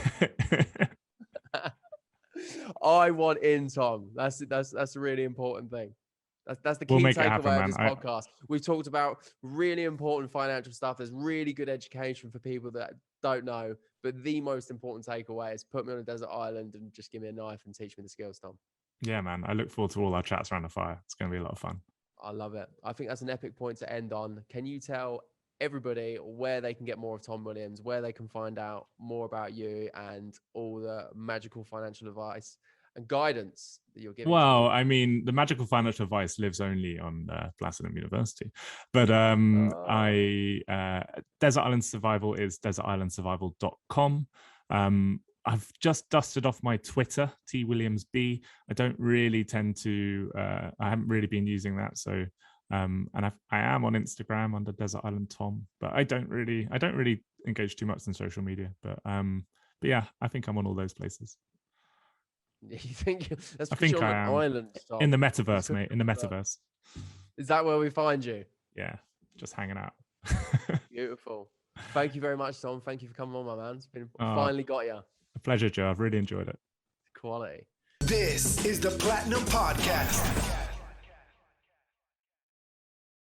I want in, Tom. That's a really important thing. That's the key takeaway of this podcast. We've talked about really important financial stuff. There's really good education for people that don't know. But the most important takeaway is put me on a desert island and just give me a knife and teach me the skills, Tom. Yeah, man. I look forward to all our chats around the fire. It's going to be a lot of fun. I love it. I think that's an epic point to end on. Can you tell everybody where they can get more of Tom Williams, where they can find out more about you and all the magical financial advice and guidance that you're giving? Well, I mean, the magical financial advice lives only on Platinum University, but Desert Island Survival is desertislandsurvival.com. I've just dusted off my Twitter, TWilliamsB. I don't really tend to. I haven't really been using that, so and I am on Instagram under Desert Island Tom, but I don't really engage too much in social media. But yeah, I think I'm on all those places. You think that's? I think you're I on am an island, Tom. In the metaverse, mate. In the metaverse. Is that where we find you? Yeah, just hanging out. Beautiful. Thank you very much, Tom. Thank you for coming on, my man. It's been finally got you. A pleasure, Joe. I've really enjoyed it. Quality. This is the Platinum Podcast.